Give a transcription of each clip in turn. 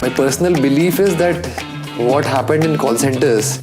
My personal belief is that what happened in call centers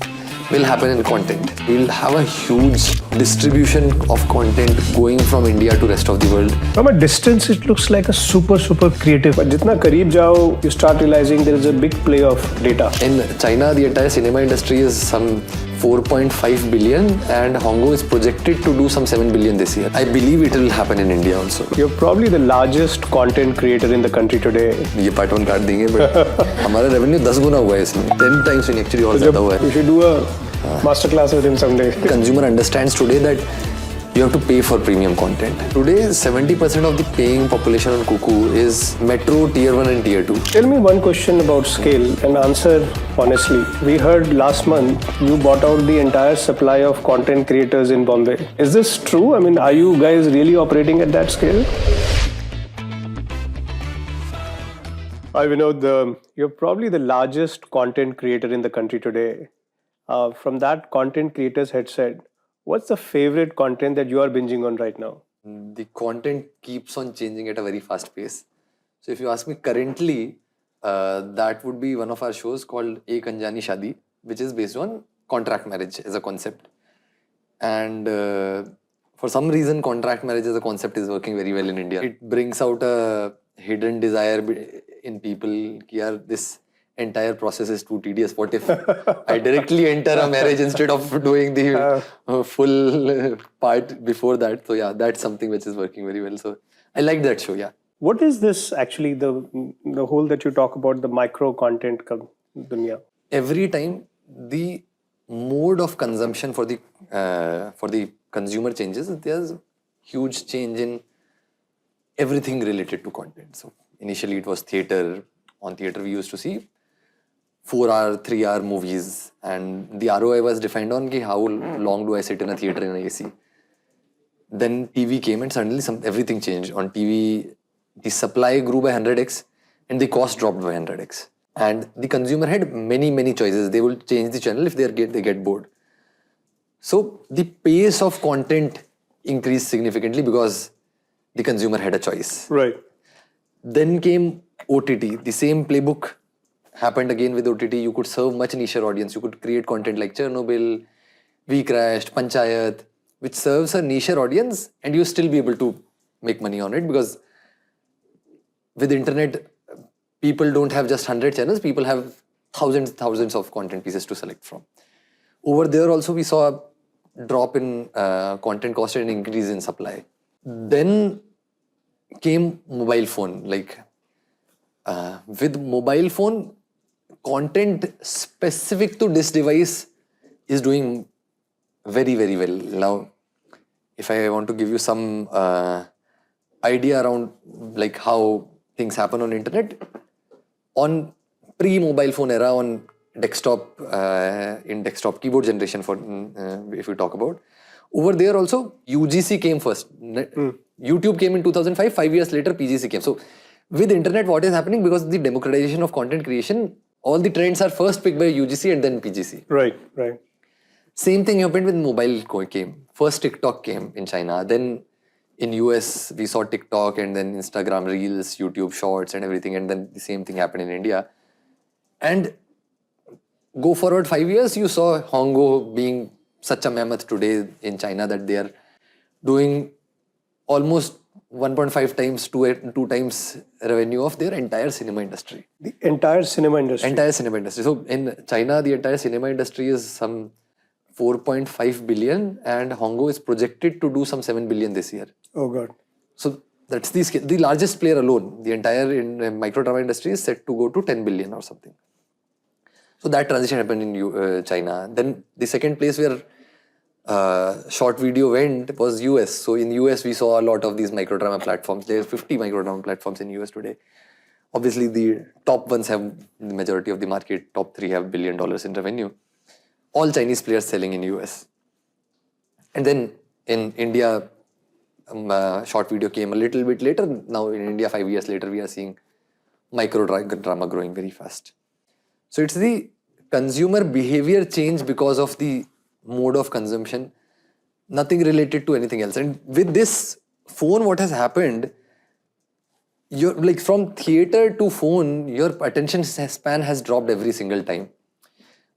will happen in content. We'll have a huge distribution of content going from India to rest of the world. From a distance, it looks like a super creative. But jitna kareeb jao, you start realizing there is a big play of data. In China, the entire cinema industry is some 4.5 billion and Hong Kong is projected to do some 7 billion this year. I believe it will happen in India also. You're probably the largest content creator in the country today. ये part one काट देंगे, but हमारा revenue 10 गुना हुआ है इसमें. 10 times in actually और ज़्यादा हुआ है. We should do a masterclass with him someday. Consumer understands today that you have to pay for premium content. Today, 70% of the paying population on KuKu is metro, tier 1 and tier 2. Tell me one question about scale and answer honestly. We heard last month you bought out the entire supply of content creators in Bombay. Is this true? I mean, are you guys really operating at that scale? Hi Vinod, you're probably the largest content creator in the country today. From that content creator's headset, what's the favorite content that you are binging on right now? The content keeps on changing at a very fast pace. So if you ask me currently, that would be one of our shows called Ek Anjani Shadi, which is based on contract marriage as a concept. And for some reason, contract marriage as a concept is working very well in India. It brings out a hidden desire in people. Yaar, this entire process is too tedious. What if I directly enter a marriage instead of doing the full part before that? So yeah, that's something which is working very well. So I like that show, yeah. What is this actually, the whole that you talk about, the micro content dunya? Every time the mode of consumption for the consumer changes, there's huge change in everything related to content. So initially it was theater. On theater we used to see 4-hour, 3-hour movies, and the ROI was defined on how long do I sit in a theater in AC. Then TV came and suddenly everything changed. On TV, the supply grew by 100x and the cost dropped by 100x. And the consumer had many choices. They will change the channel if they get bored. So the pace of content increased significantly because the consumer had a choice. Right. Then came OTT. The same playbook happened again with OTT. You could serve much niche audience. You could create content like Chernobyl, We Crashed, Panchayat, which serves a niche audience, and you still be able to make money on it, because with internet, people don't have just 100 channels. People have thousands of content pieces to select from. Over there also we saw a drop in content cost and increase in supply. Then came mobile phone. With mobile phone, content specific to this device is doing very well. Now, if I want to give you some idea around how things happen on internet, on pre-mobile phone era, on desktop, in desktop keyboard generation, if you talk about, over there also UGC came first. YouTube came in 2005. 5 years later PGC came. So with internet, what is happening, because the democratization of content creation, all the trends are first picked by UGC and then PGC. Right. Same thing happened with mobile came. First TikTok came in China. Then in US, we saw TikTok and then Instagram Reels, YouTube Shorts and everything. And then the same thing happened in India. And go forward 5 years, you saw Hong Kong being such a mammoth today in China that they are doing almost 1.5 times, 2 times revenue of their entire cinema industry. The entire cinema industry? Entire cinema industry. So in China, the entire cinema industry is some 4.5 billion and Hong Kong is projected to do some 7 billion this year. Oh God. So that's the largest player alone. The entire micro drama industry is set to go to 10 billion or something. So that transition happened in China. Then the second place where short video went was US. So in US, we saw a lot of these microdrama platforms. There are 50 microdrama platforms in US today. Obviously, the top ones have the majority of the market. Top 3 have $1 billion in revenue. All Chinese players selling in US. And then in India, short video came a little bit later. Now in India, 5 years later, we are seeing microdrama growing very fast. So it's the consumer behavior change because of the mode of consumption, nothing related to anything else. And with this phone, what has happened, you're like from theater to phone, your attention span has dropped every single time.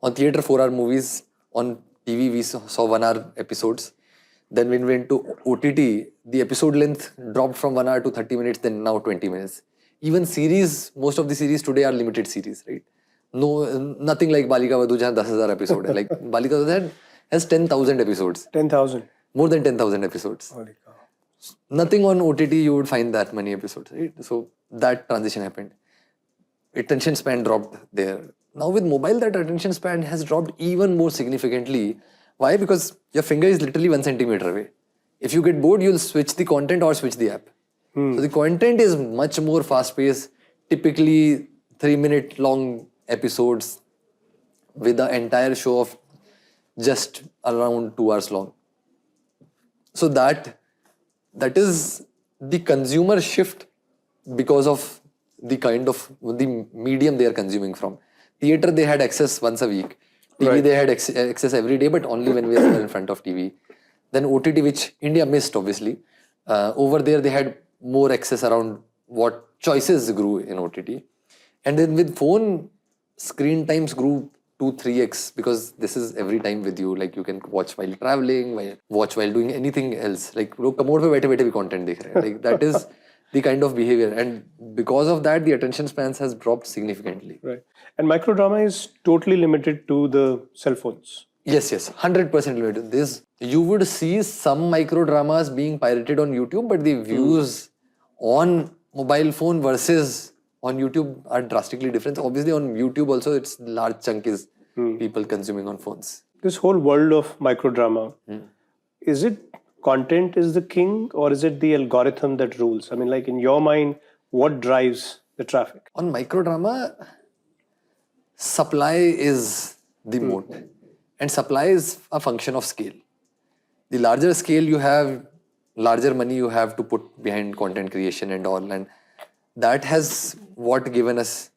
On theater, 4-hour movies. On TV, we saw 1-hour episodes. Then when we went to OTT, the episode length dropped from 1 hour to 30 minutes, then now 20 minutes. Even series, most of the series today are limited series, right? No, nothing like Balika Vadhu, jahan 10,000 episodes. Like Balika Vadhu has 10,000 episodes. 10,000. More than 10,000 episodes. Holy cow. Nothing on OTT you would find that many episodes, right? So that transition happened. Attention span dropped there. Now with mobile, that attention span has dropped even more significantly. Why? Because your finger is literally 1 centimeter away. If you get bored, you'll switch the content or switch the app. So the content is much more fast-paced, typically 3-minute long episodes with the entire show of just around 2 hours long. So that is the consumer shift because of the kind of the medium they are consuming from. Theater, they had access once a week. TV, Right. they had access every day, but only when we were in front of TV. Then OTT, which India missed, obviously. Over there, they had more access around what choices grew in OTT. And then with phone, screen times grew 2-3x because this is every time with you. Like you can watch while traveling, watch while doing anything else. Like लोग commode पे बैठे बैठे भी content देख रहे हैं. Like that is the kind of behavior, and because of that, the attention spans has dropped significantly. Right. And microdrama is totally limited to the cell phones. Yes, 100% limited. This you would see some micro dramas being pirated on YouTube, but the views on mobile phone versus on YouTube are drastically different. Obviously, on YouTube also, it's large chunk is people consuming on phones. This whole world of microdrama, is it content is the king, or is it the algorithm that rules? I mean, like in your mind, what drives the traffic? On micro drama, supply is the moat, and supply is a function of scale. The larger scale you have, larger money you have to put behind content creation and all, and that has what given us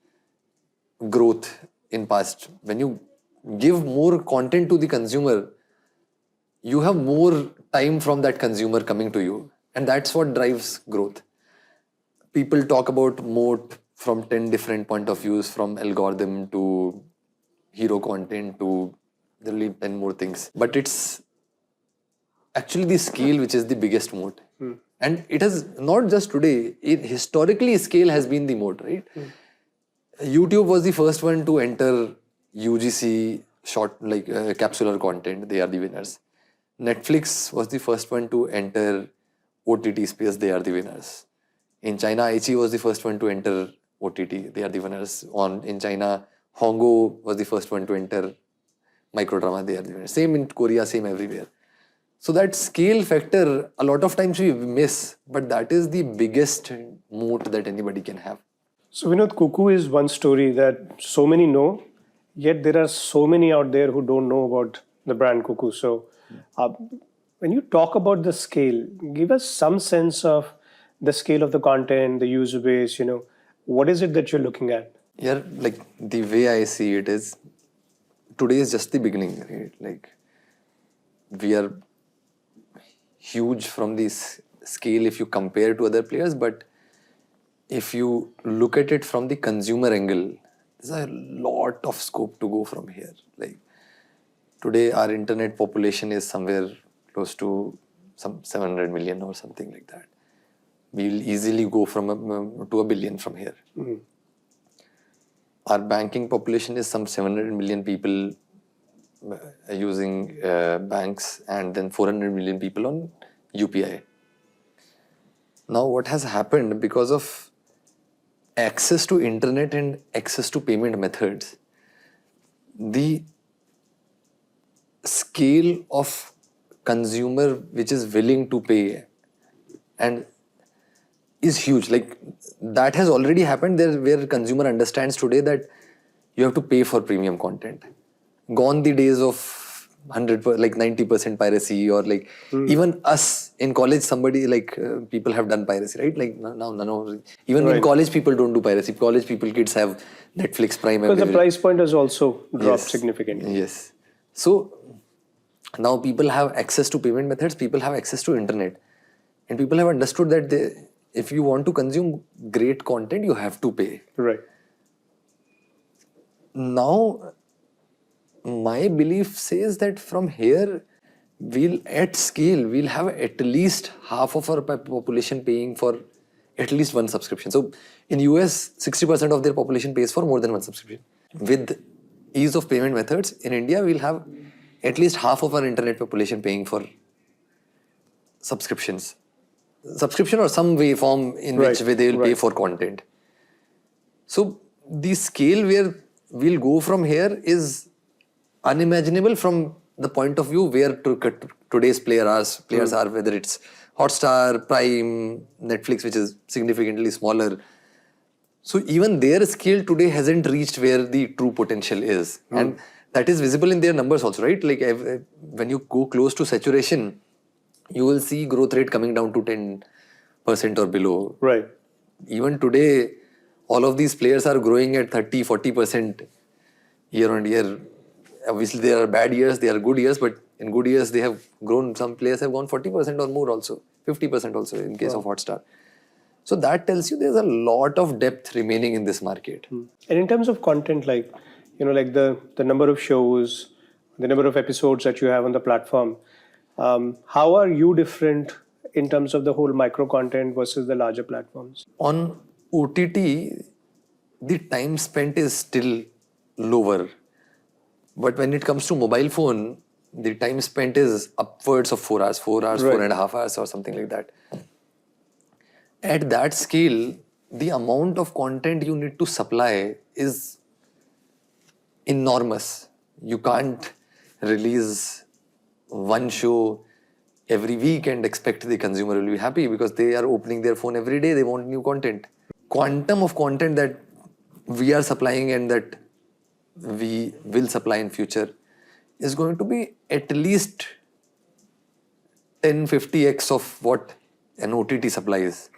growth in past. When you give more content to the consumer, you have more time from that consumer coming to you, and that's what drives growth. People talk about moat from 10 different point of views, from algorithm to hero content to literally 10 more things, but it's actually the scale which is the biggest moat. And it has not just today, historically scale has been the moat, right? YouTube was the first one to enter UGC short, like capsular content, they are the winners. Netflix was the first one to enter OTT space, they are the winners. In China, Ichi was the first one to enter OTT, they are the winners. In China, Hongo was the first one to enter microdrama, they are the winners. Same in Korea, same everywhere. So that scale factor, a lot of times we miss, but that is the biggest moat that anybody can have. So Vinod, KuKu is one story that so many know, yet there are so many out there who don't know about the brand KuKu. So when you talk about the scale, give us some sense of the scale of the content, the user base, what is it that you're looking at? Yeah, like the way I see it is, today is just the beginning, right? Like we are huge from this scale if you compare to other players, but if you look at it from the consumer angle, there's a lot of scope to go from here. Like today, our internet population is somewhere close to some 700 million or something like that. We'll easily go from to 1 billion from here. Our banking population is some 700 million people using banks, and then 400 million people on UPI. Now, what has happened because of access to internet and access to payment methods, the scale of consumer which is willing to pay and is huge. Like that has already happened there, where consumer understands today that you have to pay for premium content. Gone the days of 90% piracy, or like even us in college, somebody like people have done piracy, right? Like no. Even in college, people don't do piracy. College people, kids have Netflix Prime. Because the price point has also dropped significantly. Yes. So now people have access to payment methods, people have access to internet, and people have understood that if you want to consume great content, you have to pay. Right. Now, my belief says that from here, at scale, we'll have at least half of our population paying for at least one subscription. So in US, 60% of their population pays for more than one subscription. With ease of payment methods, in India, we'll have at least half of our internet population paying for subscriptions. Subscription or some way form in which way they will pay for content. So the scale where we'll go from here is unimaginable from the point of view where today's players are, whether it's Hotstar, Prime, Netflix, which is significantly smaller. So even their scale today hasn't reached where the true potential is. And that is visible in their numbers also, right? Like when you go close to saturation, you will see growth rate coming down to 10% or below. Right. Even today, all of these players are growing at 30, 40% year on year. Obviously, there are bad years, there are good years, but in good years, they have grown. Some players have gone 40% or more also, 50% also in case of Hotstar. So that tells you there's a lot of depth remaining in this market. And in terms of content, like, like the number of shows, the number of episodes that you have on the platform, how are you different in terms of the whole micro content versus the larger platforms? On OTT, the time spent is still lower. But when it comes to mobile phone, the time spent is upwards of 4 hours, 4.5 hours or something like that. At that scale, the amount of content you need to supply is enormous. You can't release one show every week and expect the consumer will be happy because they are opening their phone every day, they want new content. Quantum of content that we are supplying and that we will supply in future is going to be at least 10-50x of what an OTT supplies.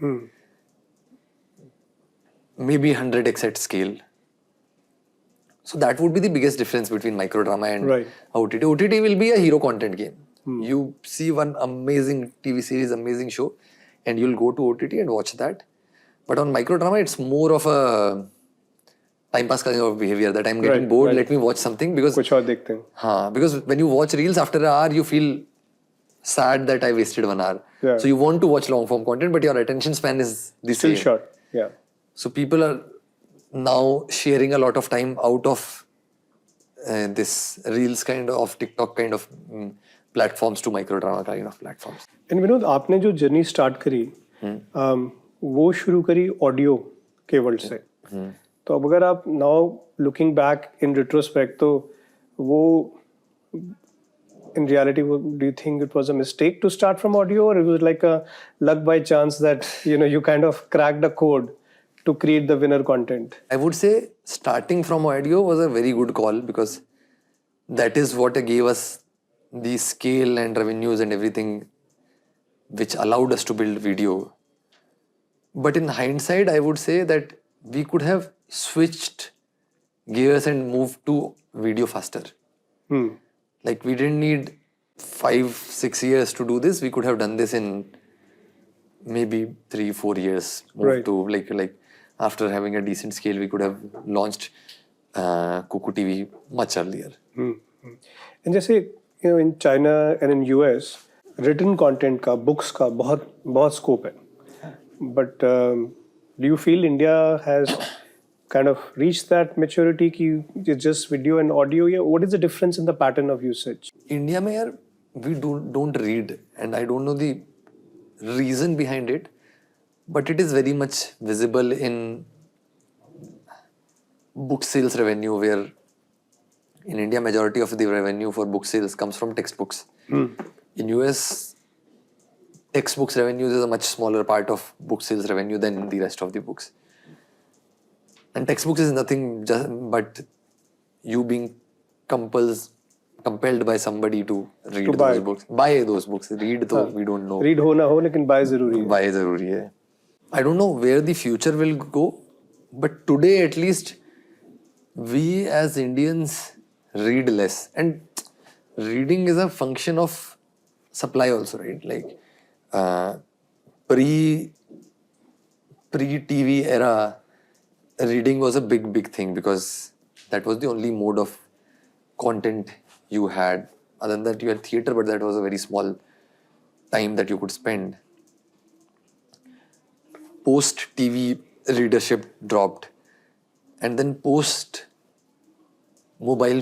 Maybe 100x at scale. So that would be the biggest difference between microdrama and OTT. OTT will be a hero content game. You see one amazing TV series, amazing show, and you'll go to OTT and watch that. But on microdrama, it's more of a time pass kind of behavior that I'm getting bored, let me watch something because because when you watch reels after an hour, you feel sad that I wasted 1 hour. So you want to watch long form content, but your attention span is the same. Still short. So people are now sharing a lot of time out of this reels kind of TikTok kind of platforms to microdrama kind of platforms. And Vinod, आपने जो journey start करी, वो शुरू करी audio के world से. तो अब अगर आप now looking back in retrospect, तो वो in reality, do you think it was a mistake to start from audio, or it was like a luck by chance that you kind of cracked the code to create the winner content? I would say starting from audio was a very good call because that is what gave us the scale and revenues and everything which allowed us to build video. But in hindsight, I would say that we could have switched gears and moved to video faster. Like we didn't need 5-6 years to do this. We could have done this in maybe 3-4 years. To like after having a decent scale, we could have launched KuKu TV much earlier. And जैसे in China and in US, written content का, books का बहुत scope है. But do you feel India has kind of reached that maturity कि it's just video and audio? What is the difference in the pattern of usage? India में यार we don't read, and I don't know the reason behind it, but it is very much visible in book sales revenue, where in India majority of the revenue for book sales comes from textbooks. In US, textbooks revenues is a much smaller part of book sales revenue than the rest of the books. And textbooks is nothing but you being compelled by somebody to read those books. Buy those books. Read though we don't know. Read हो ना हो लेकिन buy ज़रूरी है. Buy ज़रूरी है. I don't know where the future will go, but today at least we as Indians read less. And reading is a function of supply also, right? Like pre-TV era, reading was a big thing because that was the only mode of content you had. Other than that, you had theatre, but that was a very small time that you could spend. Post-TV readership dropped. And then post-mobile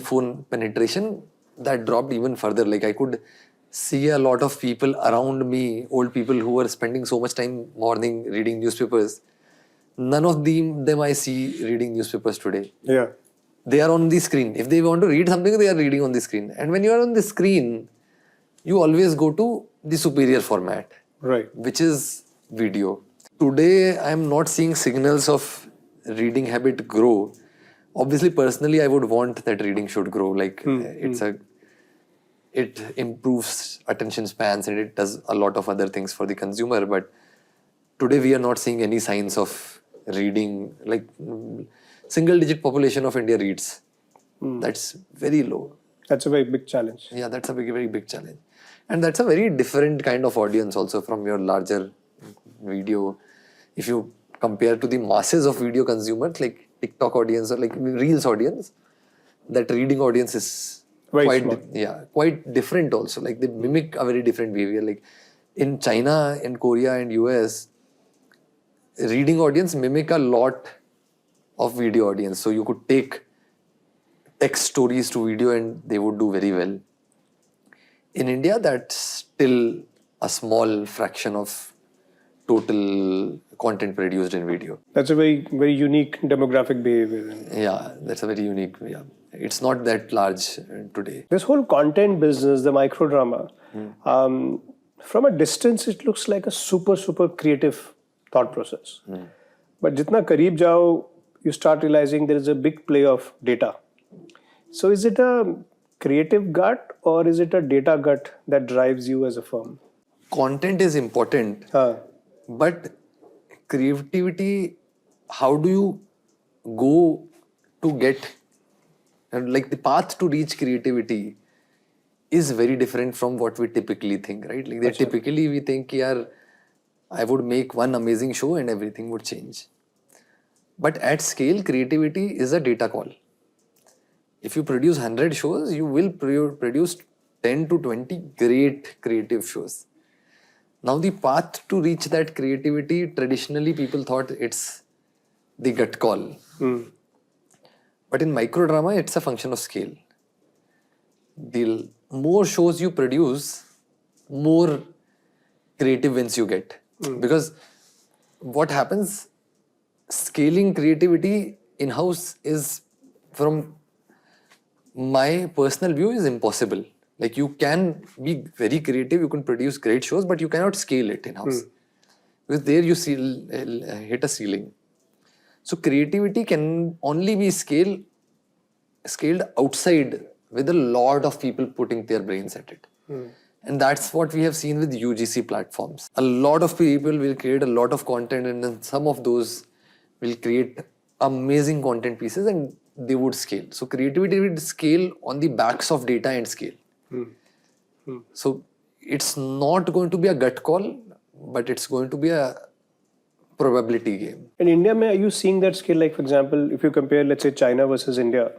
phone penetration, that dropped even further. Like I could see a lot of people around me, old people who were spending so much time morning reading newspapers. None of them I see reading newspapers today. Yeah. They are on the screen. If they want to read something, they are reading on the screen. And when you are on the screen, you always go to the superior format, Right. which is video. Today, I am not seeing signals of reading habit grow. Obviously, personally, I would want that reading should grow. Like it improves attention spans and it does a lot of other things for the consumer. But today, we are not seeing any signs of reading. Like single-digit population of India reads. That's very low. That's a very big challenge. Yeah, that's a very big challenge. And that's a very different kind of audience also from your larger video. If you compare to the masses of video consumers, like TikTok audience or like Reels audience, that reading audience is quite different also. Like they mimic a very different behavior. Like in China, in Korea and US, reading audience mimic a lot of video audience. So you could take text stories to video and they would do very well. In India, that's still a small fraction of total content produced in video. That's a very unique demographic behavior. Yeah, that's a very unique. Yeah, it's not that large today. This whole content business, the microdrama, from a distance, it looks like a super creative thought process. But jitna kareeb jao, you start realizing there is a big play of data. So is it a creative gut or is it a data gut that drives you as a firm? Content is important, but creativity, how do you go to get, like the path to reach creativity is very different from what we typically think, right? Like typically we think, yeah, I would make one amazing show and everything would change. But at scale, creativity is a data call. If you produce 100 shows, you will produce 10 to 20 great creative shows. Now the path to reach that creativity, traditionally people thought it's the gut call. But in microdrama, it's a function of scale. The more shows you produce, more creative wins you get. Because what happens, scaling creativity in-house is, from my personal view, is impossible. Like you can be very creative, you can produce great shows, but you cannot scale it in-house. Because there you hit a ceiling. So creativity can only be scaled outside with a lot of people putting their brains at it. And that's what we have seen with UGC platforms. A lot of people will create a lot of content and then some of those will create amazing content pieces and they would scale. So creativity would scale on the backs of data and scale. So it's not going to be a gut call, but it's going to be a probability game. In India, are you seeing that scale? Like, for example, if you compare, let's say, China versus India,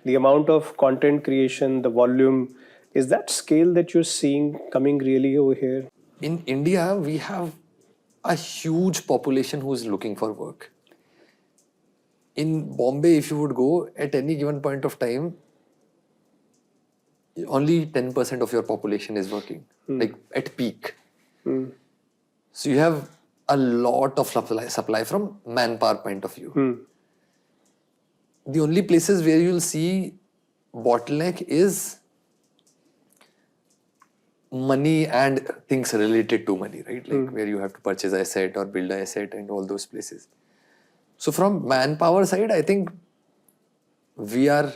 the amount of content creation, the volume, is that scale that you're seeing coming really over here? In India, we have a huge population who is looking for work. In Bombay, if you would go at any given point of time, only 10% of your population is working, like at peak. So you have a lot of supply from manpower point of view. The only places where you'll see bottleneck is money and things related to money, right? Like where you have to purchase an asset or build an asset and all those places. So from manpower side, I think we are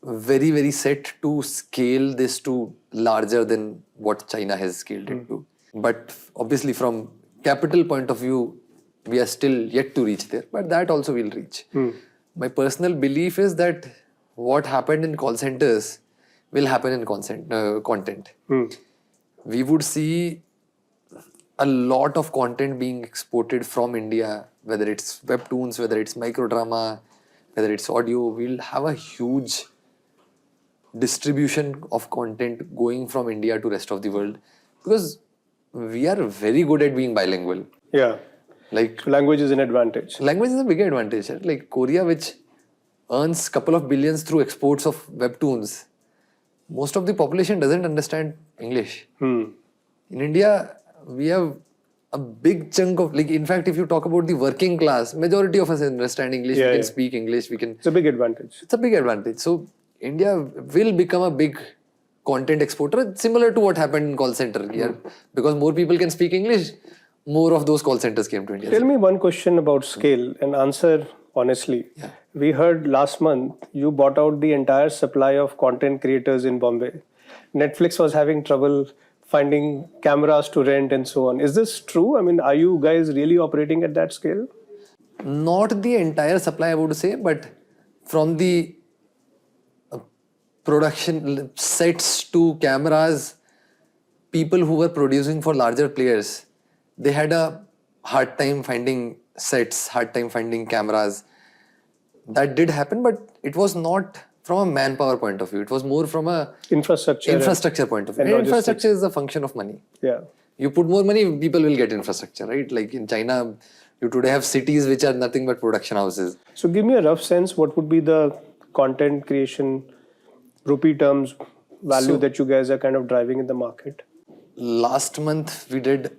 very set to scale this to larger than what China has scaled it to. But obviously from capital point of view, we are still yet to reach there, but that also will reach. My personal belief is that what happened in call centers will happen in content. We would see a lot of content being exported from India, whether it's webtoons, whether it's microdrama, whether it's audio. We'll have a huge distribution of content going from India to rest of the world, because we are very good at being bilingual. Yeah. Like, So language is an advantage. language is a big advantage. Right? Like Korea, which earns couple of billions through exports of webtoons, most of the population doesn't understand English. In India, we have a big chunk of, like, in fact, if you talk about the working class, majority of us understand English, we can speak English, It's a big advantage. It's a big advantage. So India will become a big content exporter, similar to what happened in call center here. Because more people can speak English, more of those call centers came to India. Tell me one question about scale and answer honestly. Yeah. We heard last month you bought out the entire supply of content creators in Bombay. Netflix was having trouble finding cameras to rent and so on. Is this true? I mean, are you guys really operating at that scale? Not the entire supply, I would say, but from the production sets to cameras, people who were producing for larger players, they had a hard time finding sets, hard time finding cameras. That did happen, but it was not from a manpower point of view. It was more from a infrastructure point of view. And infrastructure is a function of money. Yeah. You put more money, people will get infrastructure, right? Like in China, you today have cities which are nothing but production houses. So give me a rough sense, what would be the content creation rupee terms value that you guys are kind of driving in the market? Last month, we did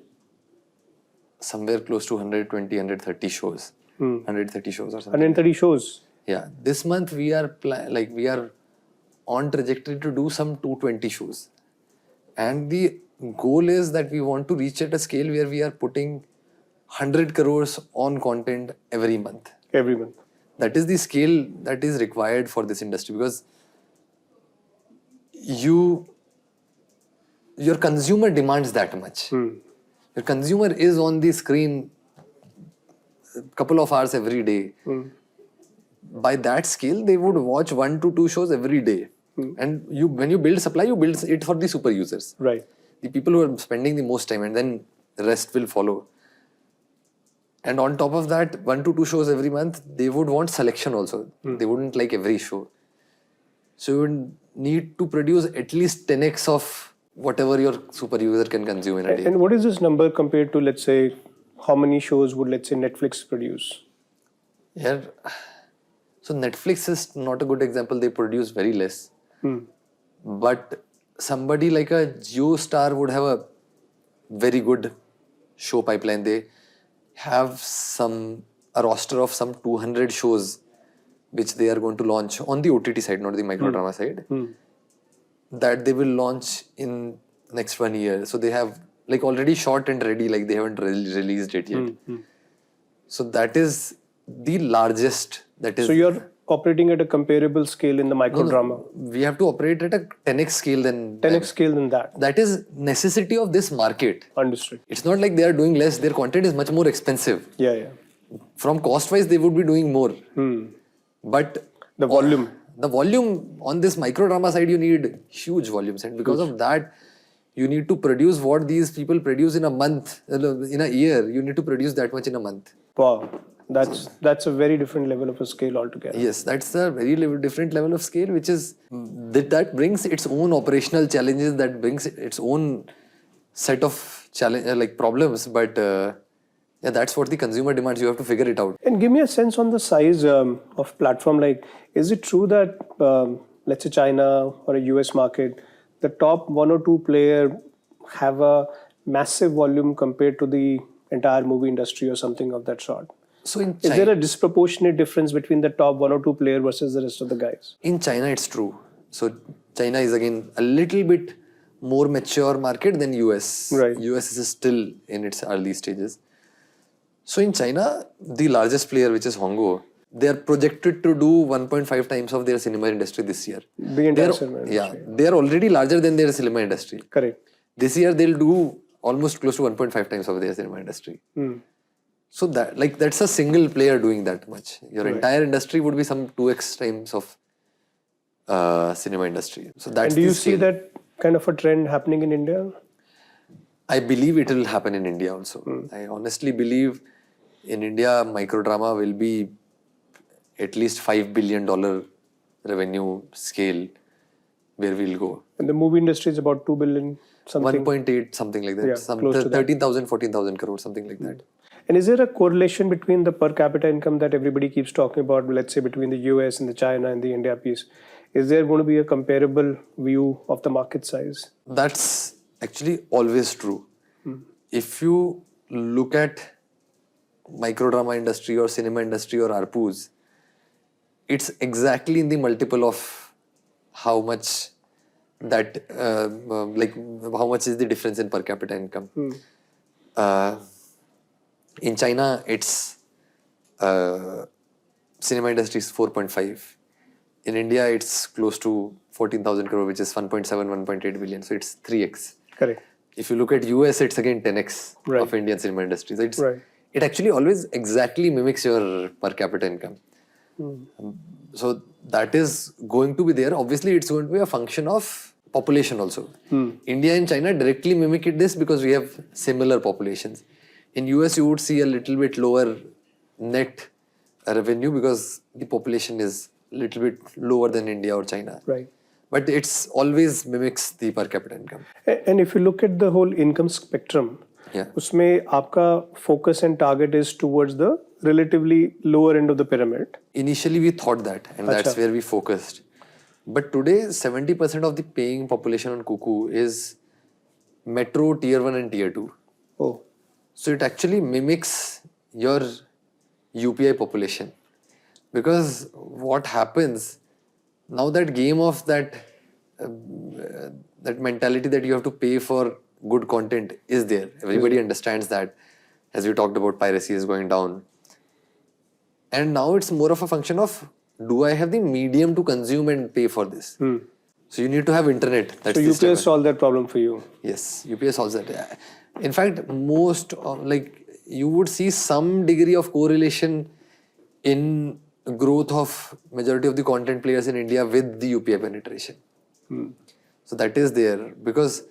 somewhere close to 120, 130 shows. 130 shows or something. 130 shows? Yeah. This month, we are we are on trajectory to do some 220 shows. And the goal is that we want to reach at a scale where we are putting 100 crores on content every month. Every month. That is the scale that is required for this industry, because your consumer demands that much. Your consumer is on the screen a couple of hours every day. By that scale, they would watch 1 to 2 shows every day. And when you build supply, you build it for the super users. Right. The people who are spending the most time, and then the rest will follow. And on top of that, 1 to 2 shows every month, they would want selection also. They wouldn't like every show. So you would need to produce at least 10x of whatever your super user can consume in a day. And what is this number compared to, let's say, how many shows would, let's say, Netflix produce? Yeah. So Netflix is not a good example. They produce very less. But somebody like a JioStar would have a very good show pipeline. They have a roster of some 200 shows which they are going to launch on the OTT side, not the microdrama side, that they will launch in next 1 year. So they have like already shot and ready, like they haven't released it yet. So that is the largest. So you're operating at a comparable scale in the microdrama? No, we have to operate at a 10x scale than 10x scale than that. That is necessity of this market. Understood. It's not like they are doing less. Their content is much more expensive. Yeah. From cost wise, they would be doing more. But the volume on this microdrama side, you need huge volumes, and because of that, you need to produce what these people produce in a month, in a year. You need to produce that much in a month. Wow, that's a very different level of a scale altogether. Yes, that's a very different level of scale, which is that brings its own operational challenges, that brings its own set of problems. But yeah, that's what the consumer demands. You have to figure it out. And give me a sense on the size of platform. Like, is it true that let's say China or a US market, the top 1 or 2 player have a massive volume compared to the entire movie industry or something of that sort? So in China, is there a disproportionate difference between the top 1 or 2 player versus the rest of the guys? In China, it's true. So China is again a little bit more mature market than US. Right. US is still in its early stages. So in China, the largest player, which is Hongo, they are projected to do 1.5 times of their cinema industry this year. The entire cinema industry. Yeah, they are already larger than their cinema industry. Correct. This year, they'll do almost close to 1.5 times of their cinema industry. So that's a single player doing that much. Your entire industry would be some 2x times of cinema industry. So that's. And do you see that kind of a trend happening in India? I believe it will happen in India also. I honestly believe in India, microdrama will be at least $5 billion revenue scale where we'll go. And the movie industry is about 2 billion something. 1.8, something like that. Yeah, close to that. 13,000, 14,000 crores, something like that. And is there a correlation between the per capita income that everybody keeps talking about, let's say between the US and the China and the India piece? Is there going to be a comparable view of the market size? That's actually always true. If you look at microdrama industry or cinema industry or ARPUs, it's exactly in the multiple of how much that, how much is the difference in per capita income. In China, it's cinema industry is 4.5. In India, it's close to 14,000 crore, which is 1.7, 1.8 billion. So it's 3x. Correct. If you look at US, it's again 10x Right. of Indian cinema industry. So Right. it actually always exactly mimics your per capita income. So that is going to be there. Obviously, it's going to be a function of population also. India and China directly mimic it this because we have similar populations. In US, you would see a little bit lower net revenue because the population is a little bit lower than India or China. Right. But it's always mimics the per capita income. And if you look at the whole income spectrum, Yeah. उसमें आपका focus and target is towards the relatively lower end of the pyramid. Initially, we thought that, and that's where we focused. But today, 70% of the paying population on KuKu is metro, tier 1 and tier 2. Oh, So it actually mimics your UPI population. Because what happens, now that game of that mentality that you have to pay for good content is there. Everybody understands that. As we talked about, piracy is going down. And now it's more of a function of, do I have the medium to consume and pay for this? So you need to have internet. That's so the UPS step. solved that problem for you. Yes, UPS solves that. Yeah. In fact, you would see some degree of correlation in growth of majority of the content players in India with the UPI penetration. So that is there because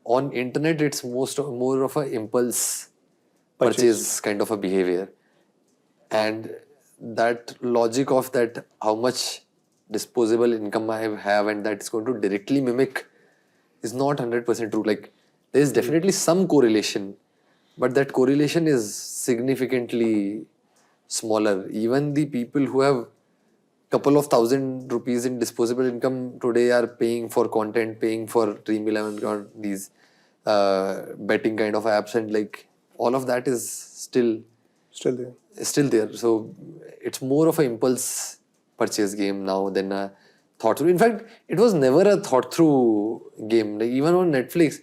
on internet it's more of a impulse purchase kind of a behavior, and that logic of that how much disposable income I have and that's going to directly mimic is not 100% true. Like there is definitely some correlation, but that correlation is significantly smaller. Even the people who have couple of thousand rupees in disposable income today are paying for content, paying for Dream 11 or these betting kind of apps, and like all of that is still there. So it's more of an impulse purchase game now than a thought through. In fact, it was never a thought through game. Like even on Netflix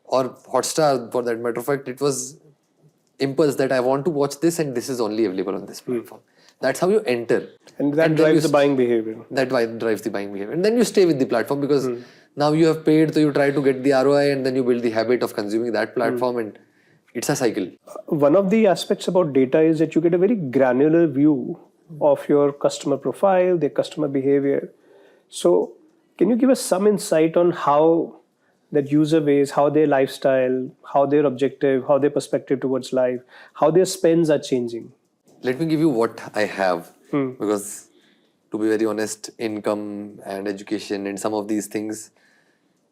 or Hotstar, for that matter of fact, it was impulse that I want to watch this and this is only available on this platform. That's how you enter. And that drives the buying behavior. That drives the buying behavior. And then you stay with the platform because now you have paid, so you try to get the ROI and then you build the habit of consuming that platform and it's a cycle. One of the aspects about data is that you get a very granular view of your customer profile, their customer behavior. So can you give us some insight on how that user base, how their lifestyle, how their objective, how their perspective towards life, how their spends are changing? Let me give you what I have because to be very honest, income and education and some of these things,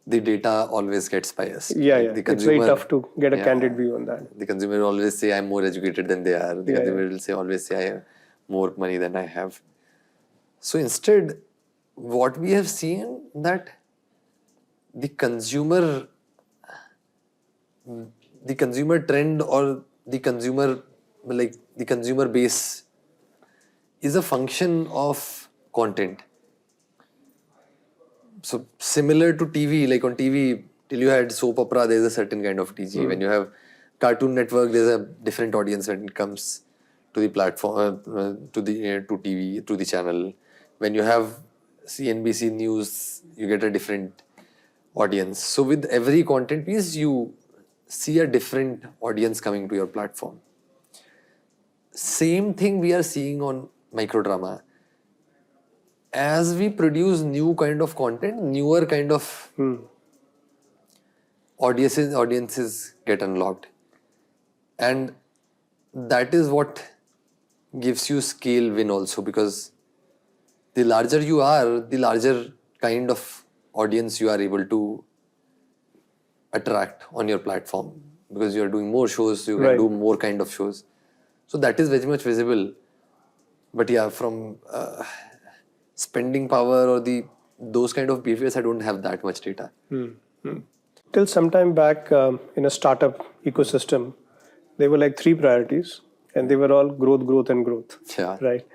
the data always gets biased. Yeah, Like yeah. the It's consumer, very tough to get a candid view on that. The consumer will always say I'm more educated than they are. The consumer will always say I have more money than I have. So instead, what we have seen that the consumer trend or the consumer base is a function of content. So similar to TV, like on TV, till you had soap opera, there's a certain kind of TG. When you have Cartoon Network, there's a different audience when it comes to the platform, to TV, to the channel. When you have CNBC News, you get a different audience. So with every content piece, you see a different audience coming to your platform. Same thing we are seeing on microdrama. As we produce new kind of content, newer kind of audiences get unlocked. And that is what gives you scale win also, because the larger you are, the larger kind of audience you are able to attract on your platform, because you are doing more shows, you can do more kind of shows. So that is very much visible. But yeah, from spending power or those kind of behaviors, I don't have that much data. Till some time back, in a startup ecosystem, there were like 3 priorities, and they were all growth, growth, and growth. Yeah. Right.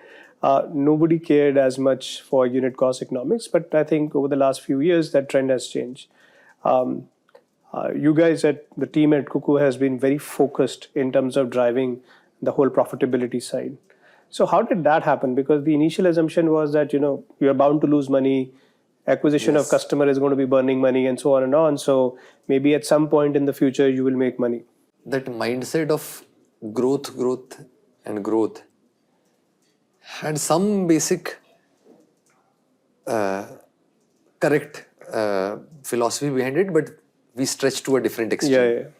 Nobody cared as much for unit cost economics, but I think over the last few years, that trend has changed. You guys at the team at KuKu has been very focused in terms of driving the whole profitability side. So how did that happen? Because the initial assumption was that, you are bound to lose money, acquisition of customer is going to be burning money, and so on and on. So maybe at some point in the future, you will make money. That mindset of growth, and growth had some basic correct philosophy behind it, but we stretched to a different extreme.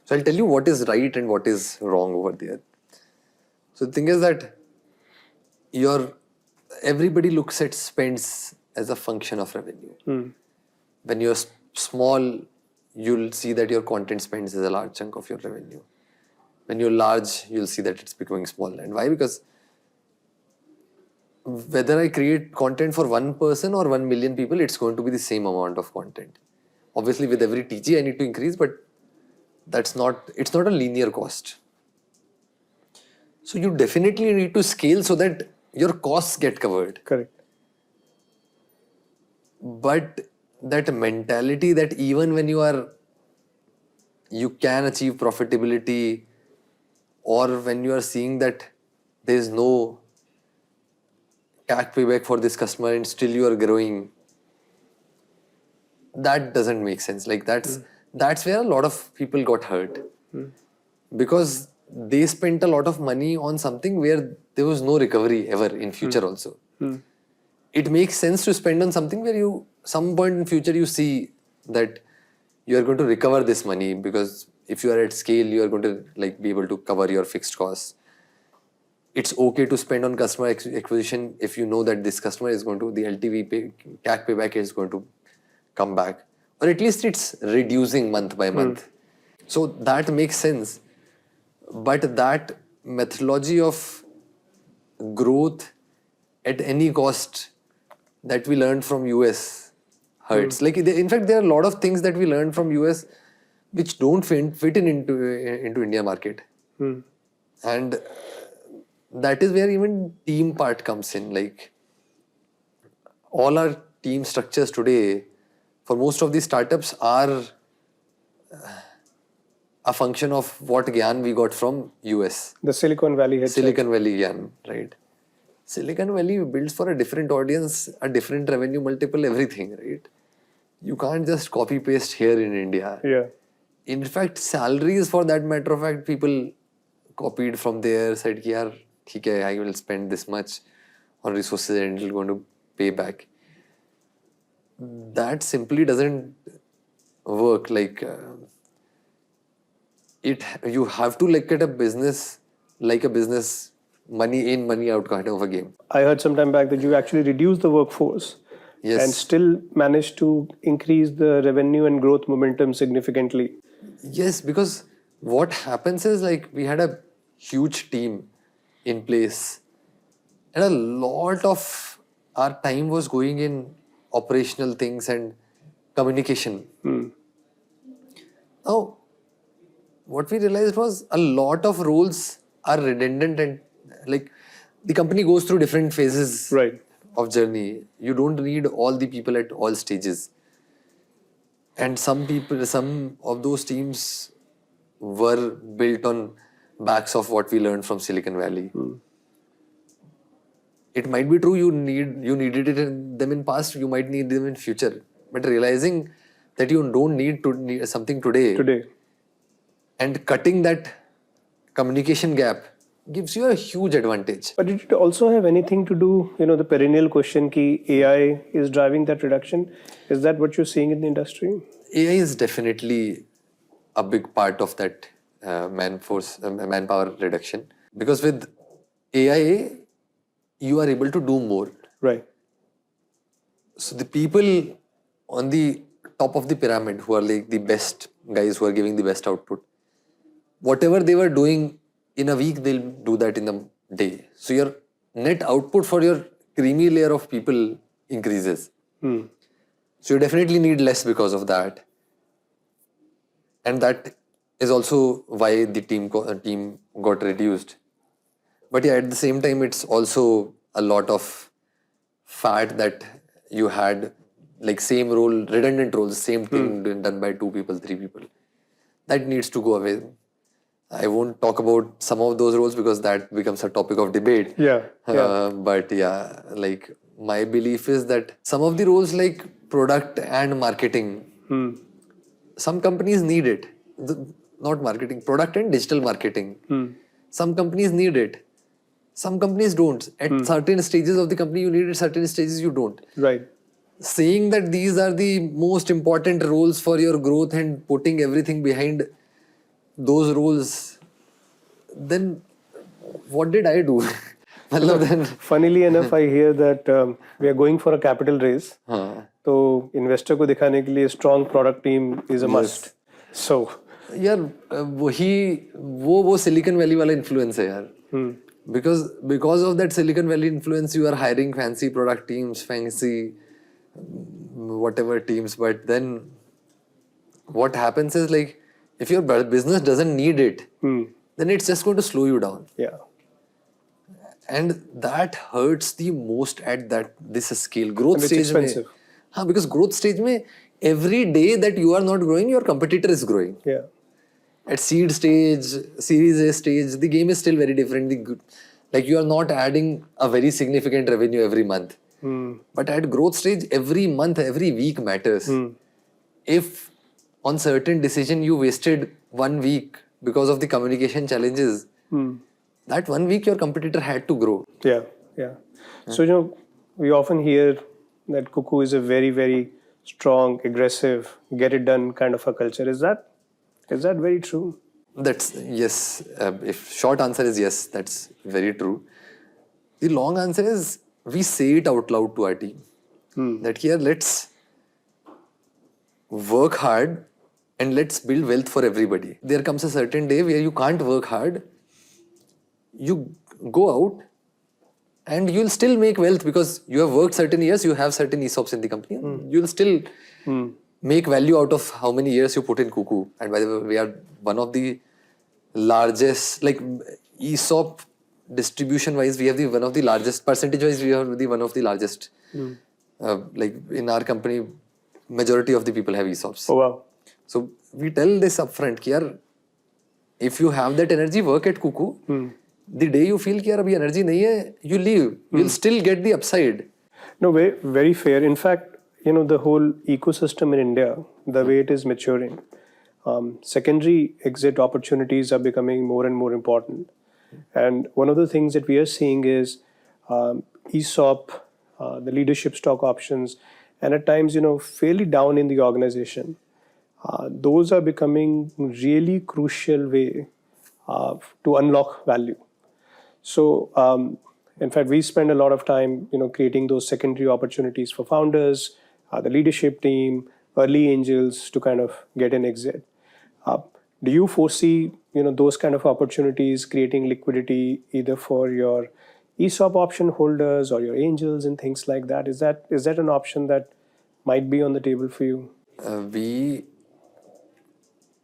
So I'll tell you what is right and what is wrong over there. So the thing is that everybody looks at spends as a function of revenue. When you're small, you'll see that your content spends is a large chunk of your revenue. When you're large, you'll see that it's becoming small. And why? Because whether I create content for 1 person or 1 million people, it's going to be the same amount of content. Obviously, with every TG, I need to increase, but it's not a linear cost. So you definitely need to scale so that your costs get covered. Correct. But that mentality that even when you can achieve profitability, or when you are seeing that there is no CAC payback for this customer and still you are growing, that doesn't make sense. Like that's where a lot of people got hurt. Because they spent a lot of money on something where there was no recovery ever in future also. It makes sense to spend on something where some point in future you see that you are going to recover this money, because if you are at scale, you are going to be able to cover your fixed costs. It's okay to spend on customer acquisition if you know that this customer is going to, the LTV CAC payback is going to come back, or at least it's reducing month by month. So that makes sense. But that methodology of growth at any cost that we learned from US hurts. In fact, there are a lot of things that we learned from US which don't fit into India market. And that is where even team part comes in. All our team structures today, for most of these startups, are a function of what Gyan we got from US. The Silicon Valley headset. Silicon Valley Gyan, right? Silicon Valley builds for a different audience, a different revenue multiple, everything, right? You can't just copy paste here in India. Yeah. In fact, salaries, for that matter of fact, people copied from there, said, yaar, theek hai, I will spend this much on resources and it will going to pay back. That simply doesn't work. You have to look at a business like a business, money in, money out kind of a game. I heard some time back that you actually reduced the workforce. Yes. And still managed to increase the revenue and growth momentum significantly. Yes, because what happens is we had a huge team in place, and a lot of our time was going in operational things and communication. Now, what we realized was a lot of roles are redundant, and the company goes through different phases of journey. You don't need all the people at all stages. And some of those teams were built on backs of what we learned from Silicon Valley. It might be true you needed them in past, you might need them in future. But realizing that you don't need something today, and cutting that communication gap gives you a huge advantage. But did it also have anything to do, the perennial question ki AI is driving that reduction? Is that what you're seeing in the industry? AI is definitely a big part of that manpower reduction. Because with AI, you are able to do more. Right. So the people on the top of the pyramid who are like the best guys who are giving the best output, whatever they were doing in a week, they'll do that in a day. So your net output for your creamy layer of people increases. So you definitely need less because of that. And that is also why the team got reduced. But yeah, at the same time, it's also a lot of fat that you had, like same role, redundant roles, same thing done by 2 people, 3 people. That needs to go away. I won't talk about some of those roles because that becomes a topic of debate. But yeah, like my belief is that some of the roles like product and marketing, some companies need it. Not marketing, product and digital marketing. Some companies need it. Some companies don't. At certain stages of the company, you need it. Certain stages, you don't. Right. Saying that these are the most important roles for your growth and putting everything behind those roles, then what did I do? Funnily enough, I hear that we are going for a capital raise. So investor को दिखाने के लिए strong product team is a must. So यार वो Silicon Valley वाला influence है यार. Because of that Silicon Valley influence, you are hiring fancy product teams, fancy whatever teams. But then what happens is like, if your business doesn't need it, then it's just going to slow you down. Yeah. And that hurts the most at this scale. Growth and it's stage expensive. Because growth stage mein, every day that you are not growing, your competitor is growing. Yeah. At seed stage, series A stage, the game is still very different. Like you are not adding a very significant revenue every month. But at growth stage, every month, every week matters. If on certain decision you wasted 1 week because of the communication challenges, that 1 week your competitor had to grow. Yeah. So, we often hear that KuKu is a very, very strong, aggressive, get it done kind of a culture. Is that very true? That's yes. If short answer is yes, that's very true. The long answer is we say it out loud to our team. That here, let's work hard and let's build wealth for everybody. There comes a certain day where you can't work hard. You go out and you'll still make wealth because you have worked certain years, you have certain ESOPs in the company. You'll still make value out of how many years you put in KuKu. And by the way, we are one of the largest, like ESOP distribution wise, we have one of the largest, percentage wise, we are one of the largest. Like in our company, majority of the people have ESOPs. Oh wow. So we tell this upfront, ki, if you have that energy, work at KuKu. The day you feel ki abhi energy nahi hai, you leave. You'll still get the upside. No, very fair. In fact, the whole ecosystem in India, the way it is maturing, secondary exit opportunities are becoming more and more important. And one of the things that we are seeing is ESOP, the leadership stock options, and at times, fairly down in the organization. Those are becoming really crucial way to unlock value. So, in fact, we spend a lot of time, creating those secondary opportunities for founders, the leadership team, early angels to kind of get an exit. Do you foresee, those kind of opportunities creating liquidity either for your ESOP option holders or your angels and things like that? Is that an option that might be on the table for you? We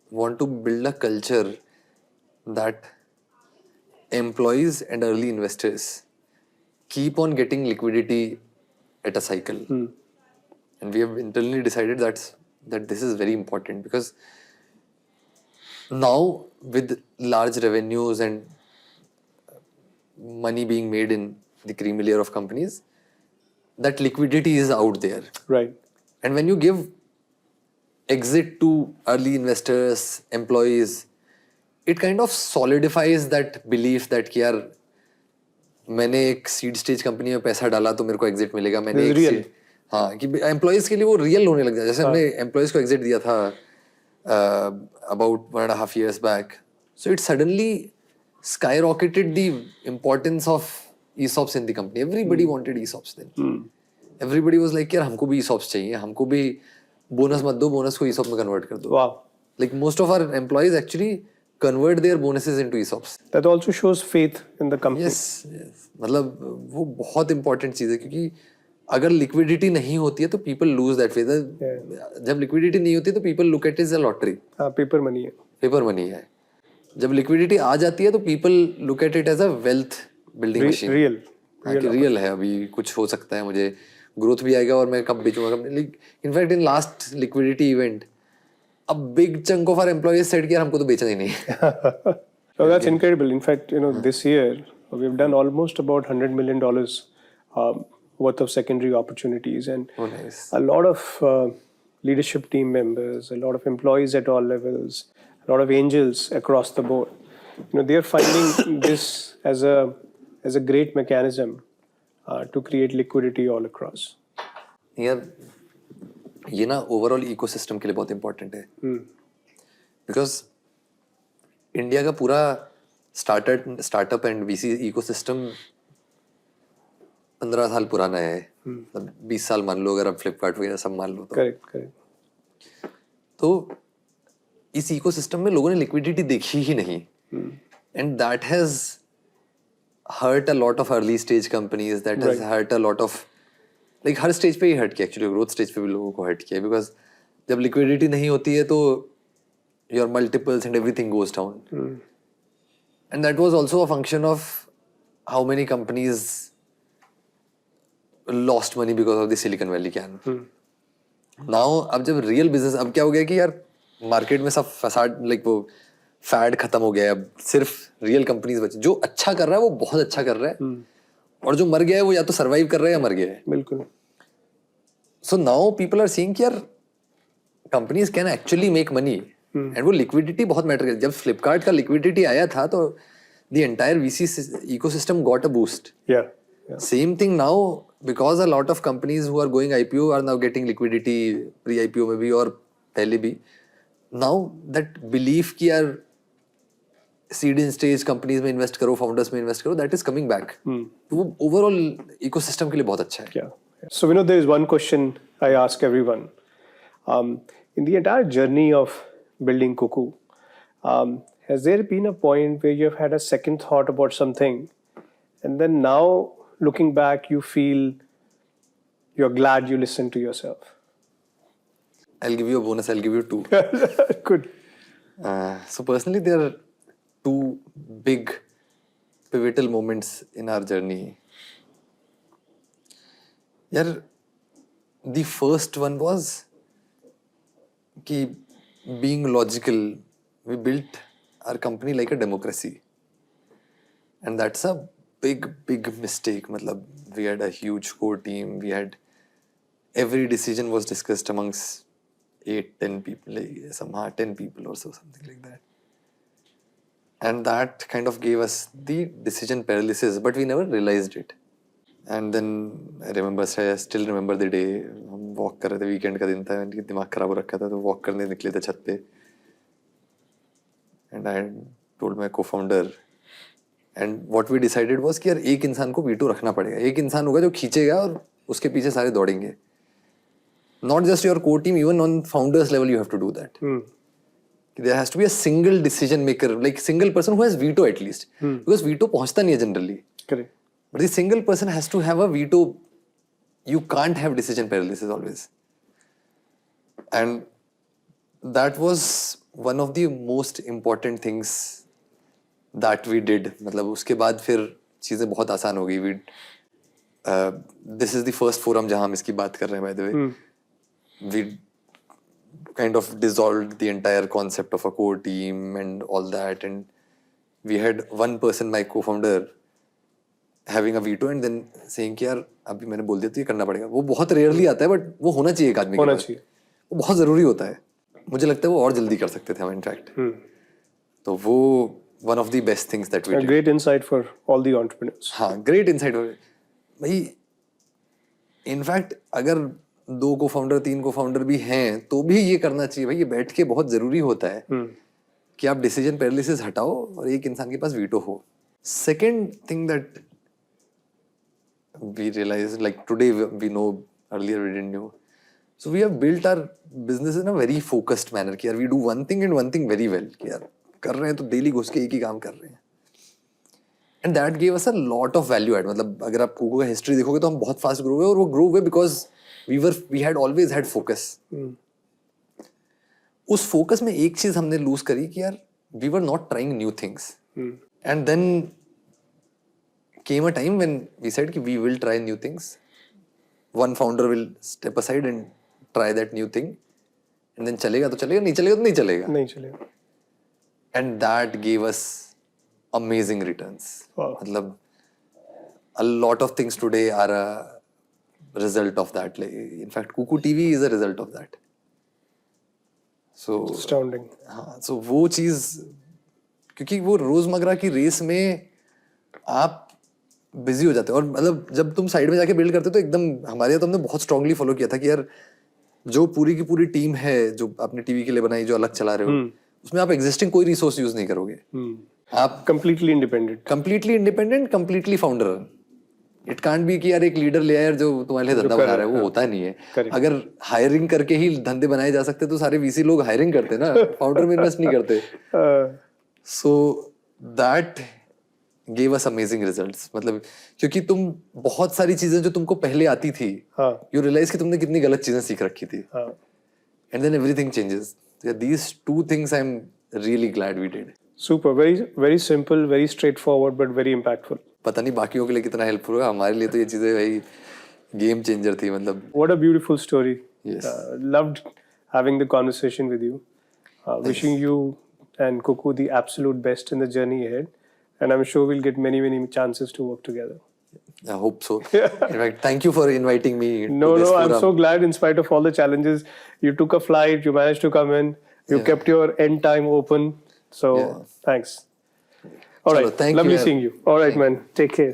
want to build a culture that employees and early investors keep on getting liquidity at a cycle. And we have internally decided that this is very important because now with large revenues and money being made in the creamy layer of companies, that liquidity is out there. Right. And when you give exit to early investors, employees, it kind of solidifies that belief that कि यार मैंने एक seed stage company में पैसा डाला तो मेरे को एग्जिट मिलेगा. मैंने एक कि एम्प्लॉइज के लिए वो रियल होने लग जाए. जैसे हमने एम्प्लॉइज को एग्जिट दिया था about 1.5 years back. So it suddenly skyrocketed the importance of ESOPs in the company. Everybody wanted ESOPs then. Everybody was like, यार हमको भी ESOPs चाहिए, हमको भी bonus मत दो, bonus को ESOP में convert कर दो. Wow. Like most of our employees actually convert their bonuses into ESOPs. That also shows faith in the company. Yes, yes. मतलब वो बहुत important चीज़ है क्योंकि अगर liquidity नहीं होती है तो people lose that faith. जब liquidity नहीं होती है तो people look at it as a lottery. हाँ, paper money है. Paper money है. जब liquidity आ जाती है तो people look at it as a wealth building machine. Real. Real है, अभी कुछ हो सकता है, मुझे growth भी आएगा और मैं कब बेचूंगा कब. In fact, in last liquidity event, a big chunk of our employees said कि यार हमको तो बेचना ही नहीं. So that's incredible. In fact, this year we've done almost about $100 million worth of secondary opportunities, and nice. A lot of leadership team members, a lot of employees at all levels, a lot of angels across the board. They're finding this as a great mechanism to create liquidity all across. यार ये ना overall ecosystem के लिए बहुत important है, because India का पूरा startup and VC ecosystem 15 साल पुराना है. 20 साल मान लो, अगर आप फ्लिपकार्ट वगैरह सब मान लो तो. करेक्ट. तो इस इकोसिस्टम में लोगों ने लिक्विडिटी देखी ही नहीं, and that has hurt a lot of early stage companies, that has hurt a lot of, like हर स्टेज पे ही हर्ट किया एक्चुअली, ग्रोथ स्टेज पे भी लोगों को हर्ट किया, बिकॉज जब लिक्विडिटी नहीं होती है तो your multiples and everything goes down. And that was also a function of how many companies lost money because of the silicon valley can. Now अब जब रियल बिजनेस, अब क्या हो गया कि यार मार्केट में सब फसाड, लाइक वो फैड खत्म हो गया है, अब सिर्फ रियल कंपनीज बची. जो अच्छा कर रहा है वो बहुत अच्छा कर रहा है, और जो मर गया है वो या तो सर्वाइव कर रहा है या मर गया है. बिल्कुल. So now people are seeing कि यार companies can actually make money, and वो लिक्विडिटी बहुत मैटर करती है. जब फ्लिपकार्ट का लिक्विडिटी आया था तो the entire VC ecosystem got a boost. Same thing now, because a lot of companies who are going IPO are now getting liquidity, pre IPO में भी और पहले भी. नाउ दैट बिलीफ कि यार सीड इन स्टेज कंपनीज में invest करो, founders में इन्वेस्ट करो, दैट इज कमिंग बैक. तो वो ओवरऑल इकोसिस्टम के लिए बहुत अच्छा है. So there is one question I ask everyone. In the entire journey of building KuKu, has there been a point where you have had a second thought about something, and then now looking back you feel you're glad you listened to yourself? I'll give you a bonus, I'll give you 2. Good. So personally there are 2 big pivotal moments in our journey. यार the first one was कि being logical, we built our company like a democracy, and that's a big mistake. मतलब we had a huge core team, we had every decision was discussed amongst 8-10 people, like somehow 10 people or so, something like that, and that kind of gave us the decision paralysis, but we never realized it. And then I still remember the day, हम walk कर रहे थे, weekend का दिन था, दिमाग खराब हो रखा था, तो वॉक करने निकले थे छत पे, and I told my co-founder, and what we decided was कि यार एक इंसान को वीटो रखना पड़ेगा. एक इंसान होगा जो खींचेगा और उसके पीछे सारे दौड़ेंगे. Not just your core team, even on founders level you have to do that. There has to be a single decision maker, like single person who has veto at least, because veto पहुंचता नहीं है generally. Correct. But the single person has to have a veto. You can't have decision paralysis always. And that was one of the most important things that we did. मतलब उसके बाद फिर चीज़ें बहुत आसान हो गई. This is the first forum जहाँ हम इसकी बात कर रहे हैं, by the way. We kind of dissolved the entire concept of a core team and all that, and we had one person, my co-founder, having a veto and then saying कि यार अभी मैंने बोल दिया तो ये करना पड़ेगा. वो बहुत रेयरली आता है, बट वो होना चाहिए एक आदमी के पास. वो बहुत ज़रूरी होता है. मुझे लगता है वो और जल्दी कर सकते थे हम इनफैक्ट. तो वो one of the best things that we did. Great insight for all the entrepreneurs. हाँ, great insight. भाई इनफैक्ट अगर 2 co-founder 3 co-founder भी हैं तो भी ये करना चाहिए भाई, ये बैठ के बहुत जरूरी होता है कि आप डिसीजन पैरालिसिस हटाओ और एक इंसान के पास वीटो हो. Second thing that we realize, like today we know, earlier we didn't know, so we have built our business in a very focused manner कि यार we do one thing and one thing very well कि यार कर रहे हैं तो daily घुस के एक ही काम कर रहे हैं. And that gave us a lot of value add. मतलब अगर आप कुकू का हिस्ट्री देखोगे तो हम बहुत फास्ट ग्रो हुए और वो ग्रो हुए because we had always had focus. उस फोकस में एक चीज हमने लूज करी कि यार we were not trying new things. And then came a time when we said कि we will try new things. One founder will step aside and try that new thing. And then चलेगा तो चलेगा, नहीं चलेगा तो नहीं चलेगा. नहीं चलेगा. And that gave us amazing returns. Wow. मतलब a lot of things today are a result of that. Like, in fact, KuKu TV is a result of that. So Astounding. हाँ, so वो चीज क्योंकि वो रोजमर्रा की रेस में आप बिजी हो जाते हो और मतलब जब तुम साइड में जाके बिल्ड करते हो तो एकदम हमारे यहाँ तो हमने बहुत स्ट्रांगली फॉलो किया था कि यार जो पूरी की पूरी टीम है जो आपने टीवी के लिए बनाई जो अलग चला रहे हो उसमें आप एग्जिस्टिंग कोई रिसोर्स यूज नहीं करोगे. आप completely independent completely founder. It can't be कि यार एक लीडर ले आया जो तुम्हारे लिए धंधा बना रहा है, वो होता नहीं है. अगर हायरिंग करके ही धंधे बनाए जा सकते तो सारे वीसी लोग हायरिंग करते ना, फाउंडर में इन्वेस्ट नहीं करते. So that gave us amazing results. मतलब क्योंकि तुम बहुत सारी चीजें जो तुमको पहले आती थी you realize कि तुमने कितनी गलत चीजें सीख रखी थी. And then everything changes. These two things I'm really glad we did. Super, very simple, very straightforward but very impactful. पता नहीं बाकियों के लिए कितना हेल्पफुल होगा, हमारे लिए तो ये चीजें भाई गेम चेंजर थी. मतलब What a beautiful story. Yes. Loved having the conversation with you. Wishing you and KuKu the absolute best in the journey ahead. And I'm sure we'll get many chances to work together. I hope so. In fact, thank you for inviting me. No, I'm so glad in spite of all the challenges, you took a flight, you managed to come in, you kept your end time open. So thanks. All right, Thank lovely you, seeing you. All right, man, take care.